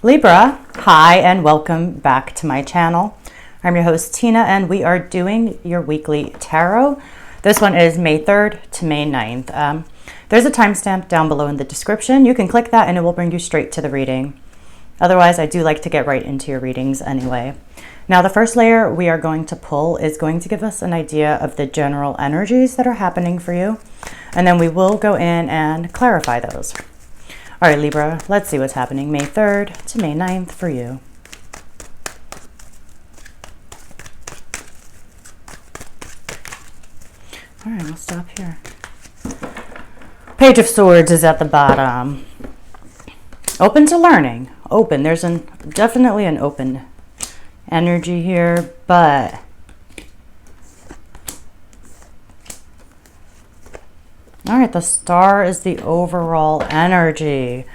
Libra, hi and welcome back to my channel. I'm your host Tina and we are doing your weekly tarot. This one is May 3rd to May 9th. There's a timestamp down below in the description. You can click that and it will bring you straight to the reading. Otherwise, I do like to get right into your readings anyway. Now, the first layer we are going to pull is going to give us an idea of the general energies that are happening for you. And then we will go in and clarify those. All right, Libra, let's see what's happening May 3rd to May 9th for you. All right, we'll stop here. Page of Swords is at the bottom. Open to learning. Open. There's definitely an open energy here, but all right, the Star is the overall energy.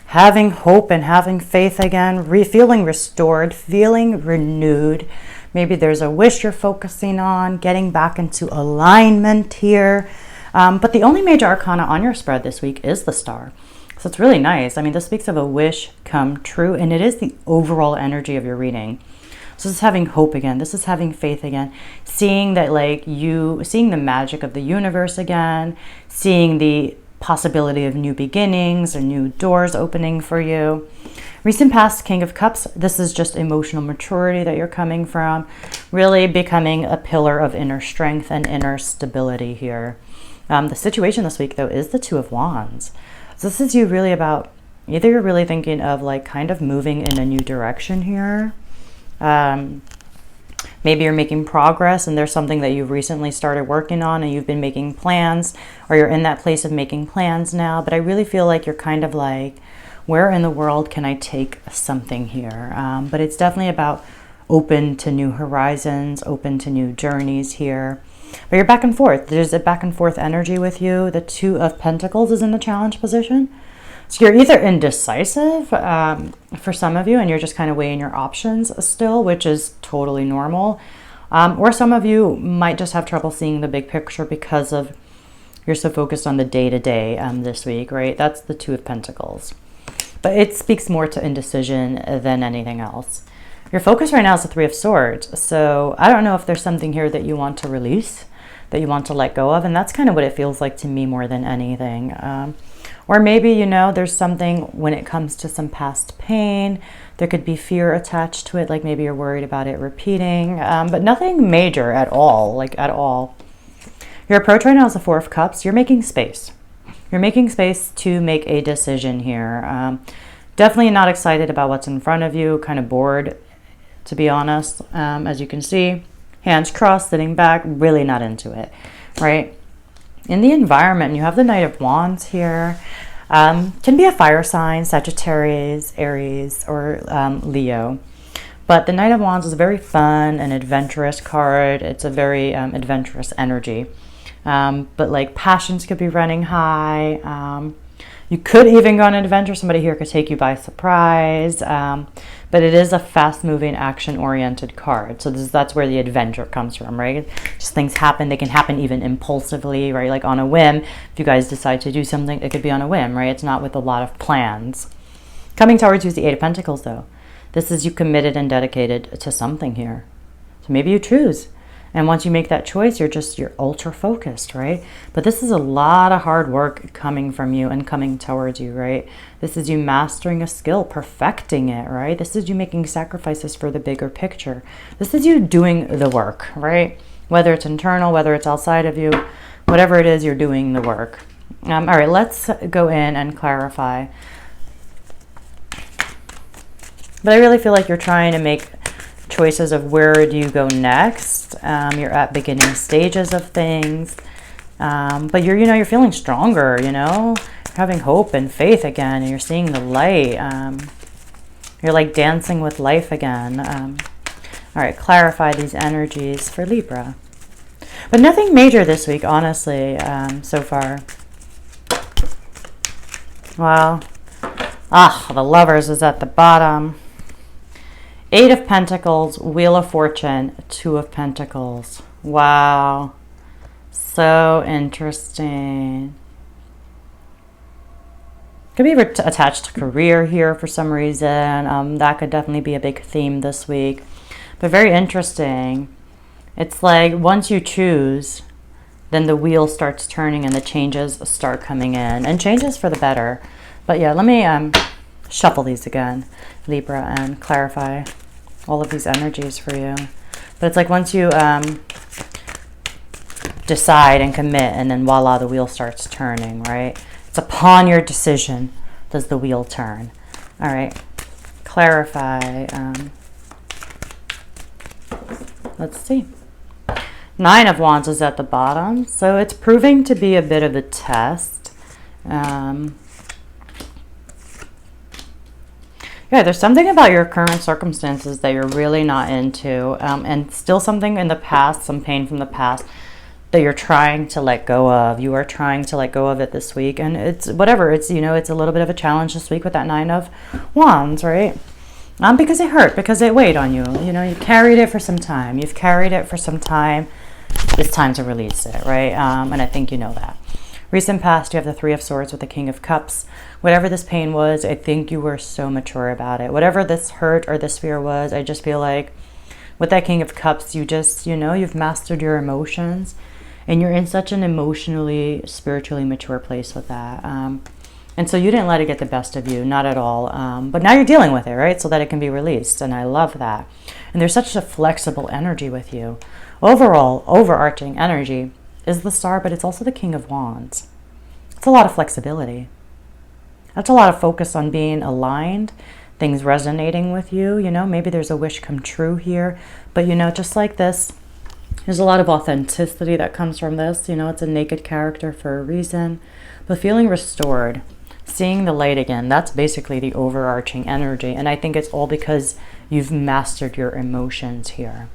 Having hope and having faith again, feeling restored, feeling renewed. Maybe there's a wish you're focusing on, getting back into alignment here. But the only major arcana on your spread this week is the Star. So it's really nice. I mean, this speaks of a wish come true, and it is the overall energy of your reading. So this is having hope again. This is having faith again. Seeing that, seeing the magic of the universe again. Seeing the possibility of new beginnings or new doors opening for you. Recent past, King of Cups. This is just emotional maturity that you're coming from. Really becoming a pillar of inner strength and inner stability here. The situation this week, though, is the Two of Wands. So this is you really about, either you're really thinking of kind of moving in a new direction here. Maybe you're making progress and there's something that you've recently started working on and you've been making plans, or you're in that place of making plans now. But I really feel like you're kind of where in the world can I take something here? But it's definitely about open to new horizons, open to new journeys here. But you're back and forth. There's a back and forth energy with you. The Two of Pentacles is in the challenge position. So you're either indecisive for some of you, and you're just kind of weighing your options still, which is totally normal. Or some of you might just have trouble seeing the big picture because of you're so focused on the day-to-day this week, right? That's the Two of Pentacles. But it speaks more to indecision than anything else. Your focus right now is the Three of Swords. So I don't know if there's something here that you want to release, that you want to let go of. And that's kind of what it feels like to me more than anything. Or maybe, there's something when it comes to some past pain, there could be fear attached to it. Like maybe you're worried about it repeating, but nothing major at all, at all. Your approach right now is the Four of Cups. You're making space. You're making space to make a decision here. Definitely not excited about what's in front of you, kind of bored, to be honest. As you can see, hands crossed, sitting back, really not into it, right? In the environment, you have the Knight of Wands here. Can be a fire sign, Sagittarius, Aries, or Leo. But the Knight of Wands is a very fun and adventurous card. It's a very adventurous energy. But passions could be running high. You could even go on an adventure. Somebody here could take you by surprise. But it is a fast-moving, action-oriented card. So that's where the adventure comes from, right? Just things happen. They can happen even impulsively, right? Like on a whim. If you guys decide to do something, it could be on a whim, right? It's not with a lot of plans. Coming towards you is the Eight of Pentacles, though. This is you committed and dedicated to something here. So maybe you choose. And once you make that choice, you're ultra focused, right? But this is a lot of hard work coming from you and coming towards you, right? This is you mastering a skill, perfecting it, right? This is you making sacrifices for the bigger picture. This is you doing the work, right? Whether it's internal, whether it's outside of you, whatever it is, you're doing the work. All right, let's go in and clarify. But I really feel like you're trying to make choices of where do you go next. You're at beginning stages of things, but you're feeling stronger. You're having hope and faith again, and you're seeing the light. You're dancing with life again. All right, clarify these energies for Libra, but nothing major this week, honestly. So far, wow. The Lovers is at the bottom. Eight of Pentacles, Wheel of Fortune, Two of Pentacles. Wow. So interesting. Could be attached to career here for some reason. That could definitely be a big theme this week. But very interesting. It's like once you choose, then the wheel starts turning and the changes start coming in. And changes for the better. But yeah, let me shuffle these again, Libra, and clarify all of these energies for you. But it's like once you decide and commit, and then voila, the wheel starts turning, right? It's upon your decision does the wheel turn. All right, clarify. Let's see. 9 of Wands is at the bottom, so it's proving to be a bit of a test. Yeah, there's something about your current circumstances that you're really not into, and still something in the past, some pain from the past that you're trying to let go of. You are trying to let go of it this week, and it's whatever. It's, you know, it's a little bit of a challenge this week with that 9 of Wands, right? Because it hurt, because it weighed on you. You know, you carried it for some time. You've carried it for some time. It's time to release it, right? And I think you know that. Recent past, you have the 3 of Swords with the King of Cups. Whatever this pain was, I think you were so mature about it. Whatever this hurt or this fear was, I just feel like with that King of Cups, you just, you know, you've mastered your emotions. And you're in such an emotionally, spiritually mature place with that. And so you didn't let it get the best of you, not at all. But now you're dealing with it, right? So that it can be released. And I love that. And there's such a flexible energy with you. Overall, overarching energy is the Star, but it's also the King of Wands. It's a lot of flexibility. That's a lot of focus on being aligned, things resonating with you. You know, maybe there's a wish come true here. But, you know, just like this, there's a lot of authenticity that comes from this. You know, it's a naked character for a reason. But feeling restored, seeing the light again, that's basically the overarching energy. And I think it's all because you've mastered your emotions here.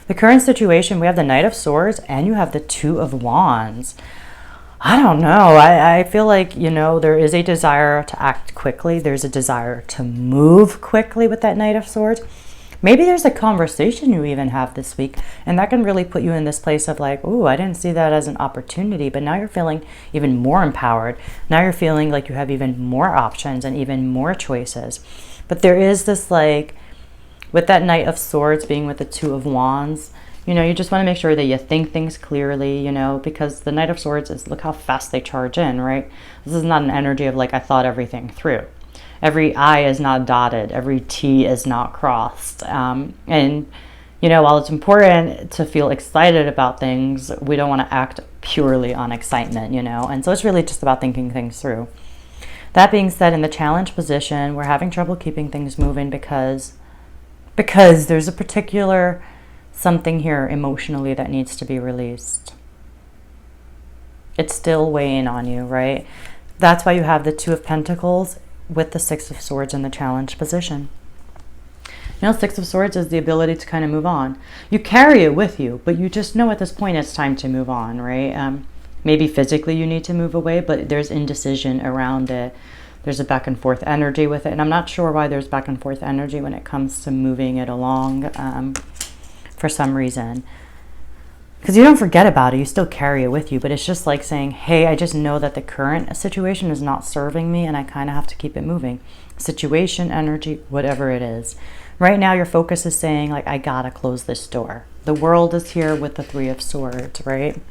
The current situation, we have the Knight of Swords and you have the 2 of Wands. I don't know. I feel like, you know, there is a desire to act quickly. There's a desire to move quickly with that Knight of Swords. Maybe there's a conversation you even have this week, and that can really put you in this place of like, oh, I didn't see that as an opportunity, but now you're feeling even more empowered. Now you're feeling like you have even more options and even more choices. But there is this, like, with that Knight of Swords being with the 2 of Wands, you know, you just want to make sure that you think things clearly, you know, because the Knight of Swords is, look how fast they charge in, right? This is not an energy of like, I thought everything through. Every I is not dotted. Every T is not crossed. And, you know, while it's important to feel excited about things, we don't want to act purely on excitement, you know. And so it's really just about thinking things through. That being said, in the challenge position, we're having trouble keeping things moving because there's a particular something here emotionally that needs to be released. It's still weighing on you, right? That's why you have the 2 of Pentacles with the 6 of Swords in the challenge position. You know, 6 of Swords is the ability to kind of move on. You carry it with you, but you just know at this point it's time to move on, right? Maybe physically you need to move away, but there's indecision around it. There's a back and forth energy with it, and I'm not sure why there's back and forth energy when it comes to moving it along for some reason. Because you don't forget about it, you still carry it with you, but it's just like saying, hey, I just know that the current situation is not serving me and I kind of have to keep it moving. Situation, energy, whatever it is. Right now your focus is saying, like, I gotta close this door. The world is here with the 3 of Swords, right?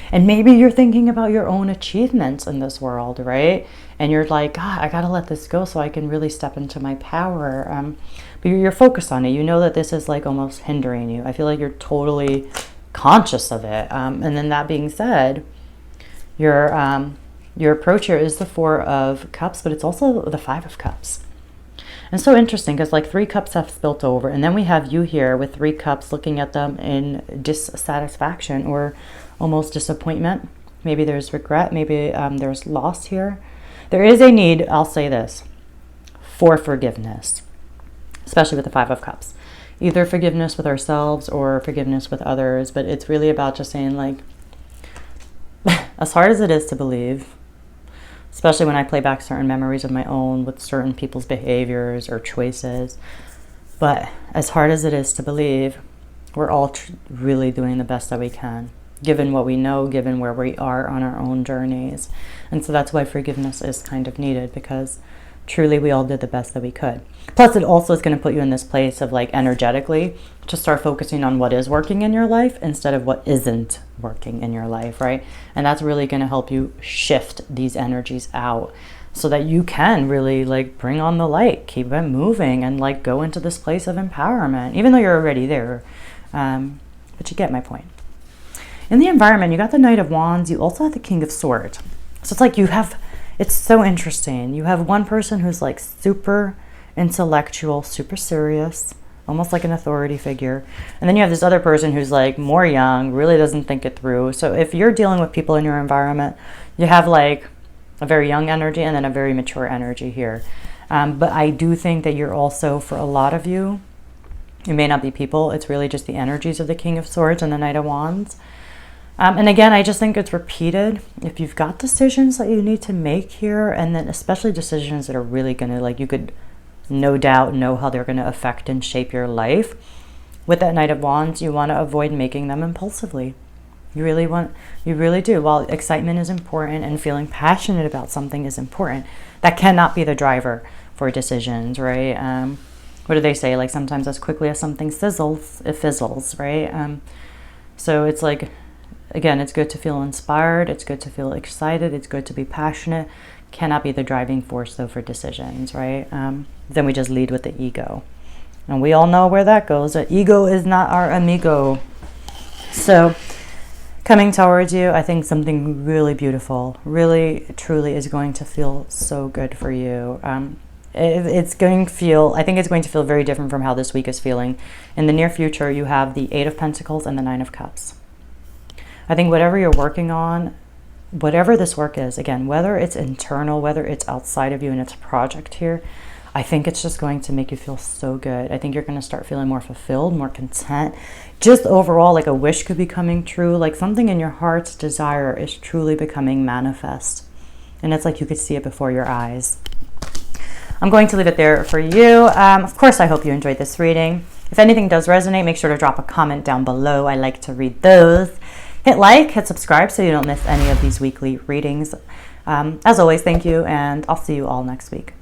And maybe you're thinking about your own achievements in this world, right? And you're like, God, I gotta let this go so I can really step into my power. But you're focused on it. You know that this is like almost hindering you. I feel like you're totally conscious of it. And then that being said, your approach here is the 4 of Cups, but it's also the 5 of Cups. And so interesting because like 3 cups have spilt over, and then we have you here with 3 cups looking at them in dissatisfaction or almost disappointment. Maybe there's regret, maybe there's loss here. There is a need, I'll say this, for forgiveness, especially with the 5 of Cups. Either forgiveness with ourselves or forgiveness with others, but it's really about just saying, like, as hard as it is to believe, especially when I play back certain memories of my own with certain people's behaviors or choices, but as hard as it is to believe, we're all really doing the best that we can. given what we know, given where we are on our own journeys. And so that's why forgiveness is kind of needed, because truly we all did the best that we could. Plus, it also is going to put you in this place of like energetically to start focusing on what is working in your life instead of what isn't working in your life, right? And that's really going to help you shift these energies out so that you can really like bring on the light, keep it moving, and like go into this place of empowerment, even though you're already there. But you get my point. In the environment, you got the Knight of Wands. You also have the King of Swords. So it's like you have, it's so interesting. You have one person who's like super intellectual, super serious, almost like an authority figure. And then you have this other person who's like more young, really doesn't think it through. So if you're dealing with people in your environment, you have like a very young energy and then a very mature energy here. But I do think that you're also, for a lot of you, it may not be people, it's really just the energies of the King of Swords and the Knight of Wands. And again, I just think it's repeated. If you've got decisions that you need to make here, and then especially decisions that are really going to, like, you could no doubt know how they're going to affect and shape your life. With that Knight of Wands, you want to avoid making them impulsively. You really do. While excitement is important and feeling passionate about something is important, that cannot be the driver for decisions, right? What do they say? Like, sometimes as quickly as something sizzles, it fizzles, right? So it's like, again, it's good to feel inspired. It's good to feel excited. It's good to be passionate. Cannot be the driving force, though, for decisions, right? Then we just lead with the ego. And we all know where that goes. The ego is not our amigo. So coming towards you, I think something really beautiful, really, truly is going to feel so good for you. It's going to feel, I think it's going to feel very different from how this week is feeling. In the near future, you have the Eight of Pentacles and the Nine of Cups. I think whatever you're working on, whatever this work is, again, whether it's internal, whether it's outside of you and it's a project here, I think it's just going to make you feel so good. I think you're going to start feeling more fulfilled, more content. Just overall, like a wish could be coming true. Like something in your heart's desire is truly becoming manifest. And it's like you could see it before your eyes. I'm going to leave it there for you. Of course, I hope you enjoyed this reading. If anything does resonate, make sure to drop a comment down below. I like to read those. Hit like, hit subscribe so you don't miss any of these weekly readings. As always, thank you, and I'll see you all next week.